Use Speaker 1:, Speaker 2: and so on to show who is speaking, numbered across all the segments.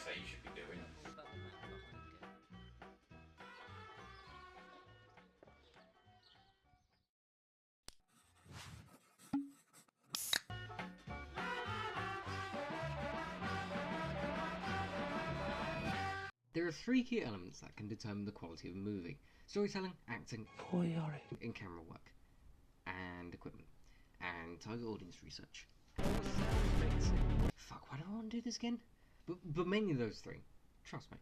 Speaker 1: say you should be doing. There are three key elements that can determine the quality of a movie: storytelling, acting, and camera work, and equipment, and target audience research. Fuck, why do I want to do this again? But mainly those three. Trust me.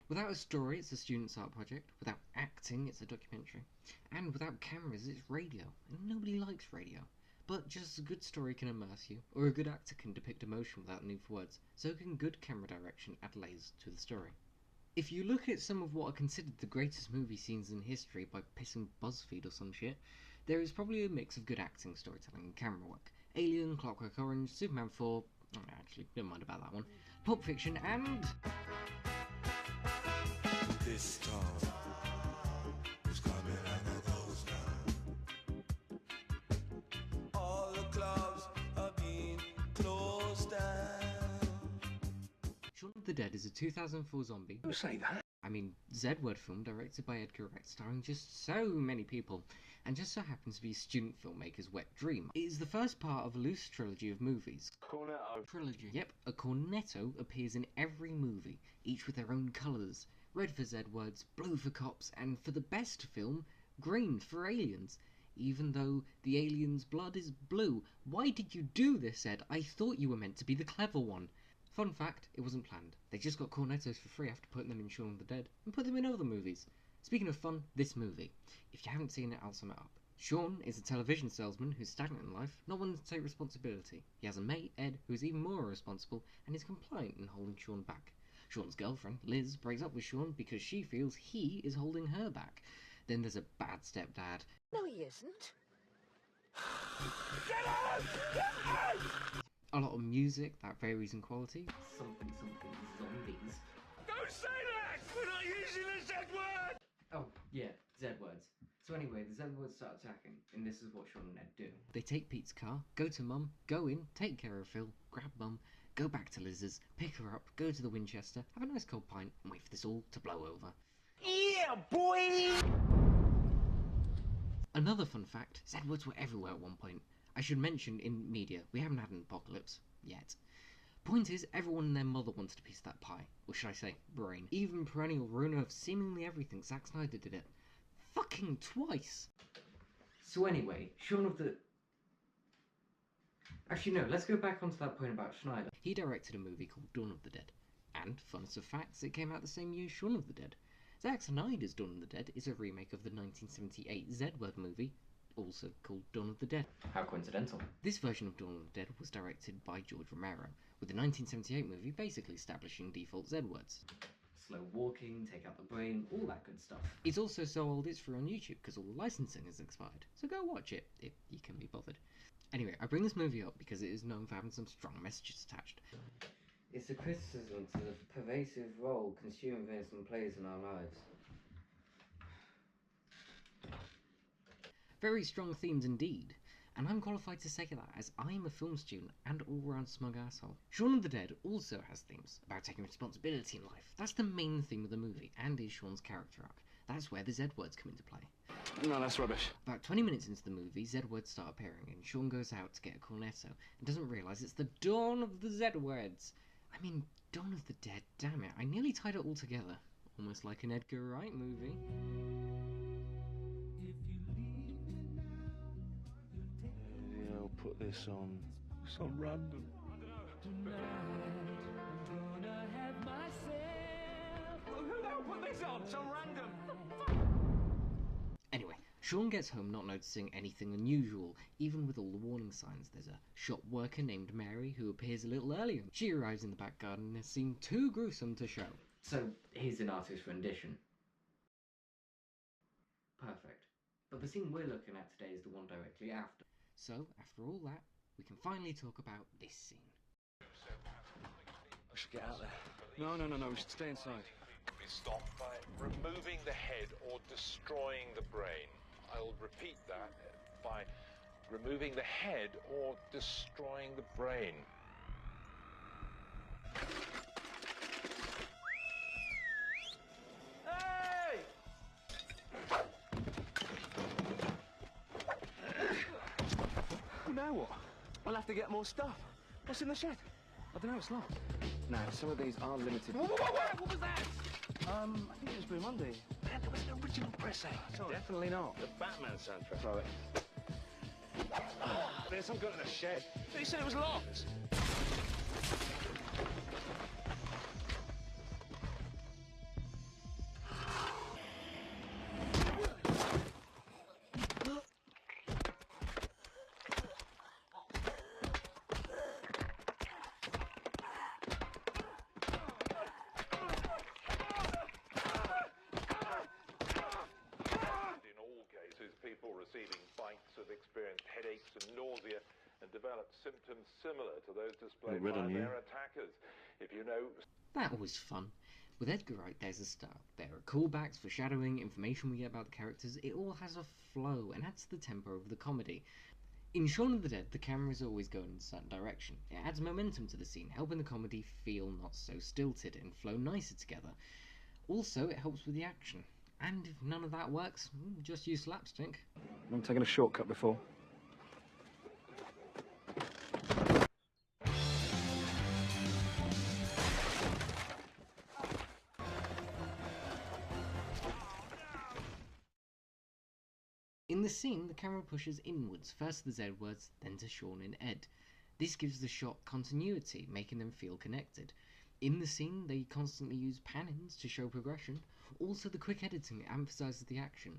Speaker 1: Without a story, it's a student's art project. Without acting, it's a documentary. And without cameras, it's radio. And nobody likes radio. But just as a good story can immerse you, or a good actor can depict emotion without need for words, so can good camera direction add layers to the story. If you look at some of what are considered the greatest movie scenes in history by pissing BuzzFeed or some shit, there is probably a mix of good acting, storytelling, and camera work. Alien, Clockwork Orange, Superman 4, actually, never mind about that one, Pulp Fiction, and... This time, who's coming out of those now? All the clubs are being closed down. Shaun of the Dead is a 2004 zombie.
Speaker 2: Who say that?
Speaker 1: I mean, Z-word film directed by Edgar Wright, starring just so many people, and just so happens to be student filmmaker's wet dream. It is the first part of a loose trilogy of movies.
Speaker 2: Cornetto.
Speaker 1: Trilogy. Yep, a cornetto appears in every movie, each with their own colours. Red for Z-words, blue for cops, and for the best film, green for aliens. Even though the alien's blood is blue. Why did you do this, Ed? I thought you were meant to be the clever one. Fun fact, it wasn't planned. They just got cornettos for free after putting them in Shaun of the Dead, and put them in other movies. Speaking of fun, this movie. If you haven't seen it, I'll sum it up. Shaun is a television salesman who's stagnant in life, not wanting to take responsibility. He has a mate, Ed, who is even more irresponsible, and is compliant in holding Shaun back. Shaun's girlfriend, Liz, breaks up with Shaun because she feels he is holding her back. Then there's a bad stepdad.
Speaker 3: No, he isn't.
Speaker 2: Get out! Get out!
Speaker 1: A lot of music that varies in quality. Something zombies.
Speaker 2: Don't say that! We're not using the Z word!
Speaker 1: Oh, yeah, Z-words. So anyway, the Z-words start attacking, and this is what Shaun and Ed do. They take Pete's car, go to Mum, go in, take care of Phil, grab Mum, go back to Liz's, pick her up, go to the Winchester, have a nice cold pint, and wait for this all to blow over.
Speaker 2: Yeah, boy!
Speaker 1: Another fun fact, Z-words were everywhere at one point. I should mention, in media, we haven't had an apocalypse. Yet. Point is, everyone and their mother wanted a piece of that pie. Or should I say, brain. Even perennial ruiner of seemingly everything, Zack Snyder did it. Fucking twice! So anyway, Shaun of the... Actually no, let's go back onto that point about Schneider. He directed a movie called Dawn of the Dead. And, funnest of facts, it came out the same year as Shaun of the Dead. Zack Snyder's Dawn of the Dead is a remake of the 1978 Z-word movie, also called Dawn of the Dead. How coincidental. This version of Dawn of the Dead was directed by George Romero, with the 1978 movie basically establishing default Z-words. Slow walking, take out the brain, all that good stuff. It's also so old it's free on YouTube because all the licensing is expired, so go watch it, if you can be bothered. Anyway, I bring this movie up because it is known for having some strong messages attached. It's a criticism to the pervasive role consumerism plays in our lives. Very strong themes indeed, and I'm qualified to say that as I'm a film student and all-round smug asshole. Shaun of the Dead also has themes about taking responsibility in life. That's the main theme of the movie, and is Shaun's character arc. That's where the Z-words come into play.
Speaker 2: No, that's rubbish.
Speaker 1: About 20 minutes into the movie, Z-words start appearing, and Shaun goes out to get a cornetto, and doesn't realise it's the dawn of the Z-words. I mean, Dawn of the Dead, damn it, I nearly tied it all together. Almost like an Edgar Wright movie.
Speaker 2: Maybe I'll put this on some random. Who the hell put this on? Some random.
Speaker 1: Anyway, Shaun gets home not noticing anything unusual, even with all the warning signs. There's a shop worker named Mary who appears a little earlier. She arrives in the back garden and is seen too gruesome to show. So, here's an artist's rendition. Perfect. But the scene we're looking at today is the one directly after. So, after all that, we can finally talk about this scene.
Speaker 2: I should get out there. No, we should stay inside.
Speaker 4: Be stopped by removing the head or destroying the brain. I'll repeat that, by removing the head or destroying the brain.
Speaker 2: now what? I'll have to get more stuff. What's in the shed? I don't know, it's locked.
Speaker 3: Now, some of these are limited.
Speaker 2: Whoa, what was that? I think it was Blue Monday. Man, there was an original pressing. Sorry.
Speaker 3: Definitely not.
Speaker 2: The Batman soundtrack.
Speaker 3: Throw it.
Speaker 2: There's some guy in the shed. He said it was locked.
Speaker 4: People receiving bites have experienced headaches and nausea and developed symptoms similar to those displayed by their attackers. If you know...
Speaker 1: That was fun. With Edgar Wright, there's a style. There are callbacks, foreshadowing, information we get about the characters. It all has a flow and adds to the tempo of the comedy. In Shaun of the Dead, the camera is always going in a certain direction. It adds momentum to the scene, helping the comedy feel not so stilted and flow nicer together. Also, it helps with the action. And if none of that works, just use slapstick.
Speaker 3: I'm taking a shortcut before.
Speaker 1: In the scene, the camera pushes inwards, first to the Edwards, then to Shaun and Ed. This gives the shot continuity, making them feel connected. In the scene, they constantly use pan-ins to show progression. Also, the quick editing emphasises the action.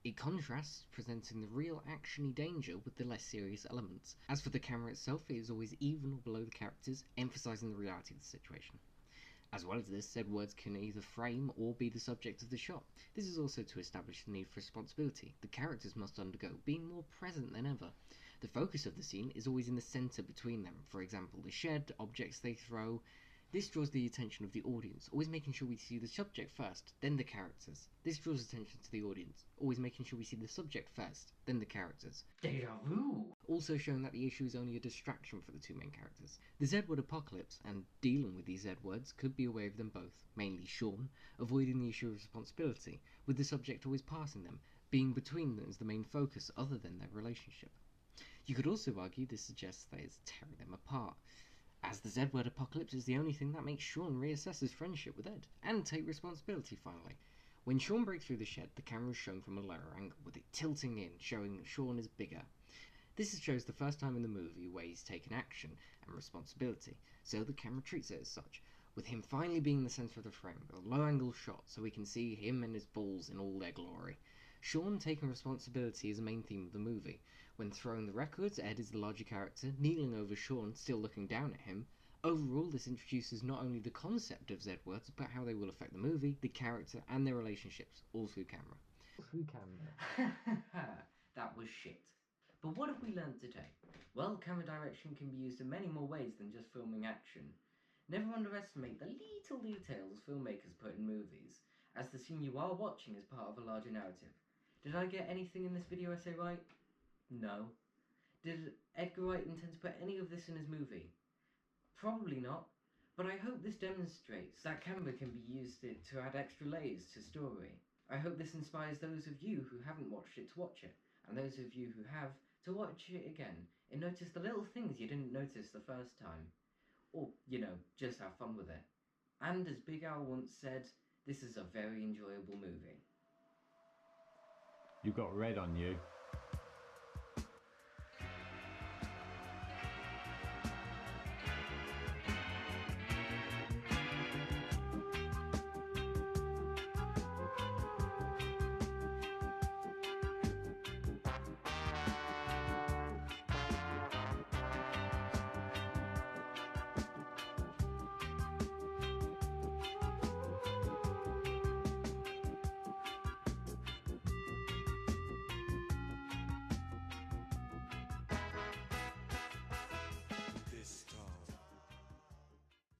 Speaker 1: It contrasts, presenting the real actiony danger with the less serious elements. As for the camera itself, it is always even or below the characters, emphasising the reality of the situation. As well as this, said words can either frame or be the subject of the shot. This is also to establish the need for responsibility. The characters must undergo being more present than ever. The focus of the scene is always in the centre between them. For example, the shed, objects they throw. This draws the attention of the audience, always making sure we see the subject first, then the characters. This draws attention to the audience, always making sure we see the subject first, then the characters. Deja vu! Also showing that the issue is only a distraction for the two main characters. The Z-word apocalypse, and dealing with these Z-words, could be a way of them both, mainly Shaun, avoiding the issue of responsibility, with the subject always passing them, being between them as the main focus other than their relationship. You could also argue this suggests that it's tearing them apart, as the Z-word apocalypse is the only thing that makes Shaun reassess his friendship with Ed, and take responsibility finally. When Shaun breaks through the shed, the camera is shown from a lower angle, with it tilting in, showing that Shaun is bigger. This shows the first time in the movie where he's taken action and responsibility, so the camera treats it as such, with him finally being the centre of the frame, with a low-angle shot so we can see him and his balls in all their glory. Shaun taking responsibility is a main theme of the movie. When throwing the records, Ed is the larger character, kneeling over Shaun, still looking down at him. Overall, this introduces not only the concept of Z-words, but how they will affect the movie, the character, and their relationships, all through camera. Through camera. That was shit. But what have we learned today? Well, camera direction can be used in many more ways than just filming action. Never underestimate the little details filmmakers put in movies, as the scene you are watching is part of a larger narrative. Did I get anything in this video essay right? No. Did Edgar Wright intend to put any of this in his movie? Probably not, but I hope this demonstrates that camera can be used to add extra layers to story. I hope this inspires those of you who haven't watched it to watch it, and those of you who have to watch it again and notice the little things you didn't notice the first time. Or, just have fun with it. And as Big Al once said, this is a very enjoyable movie.
Speaker 5: You got red on you.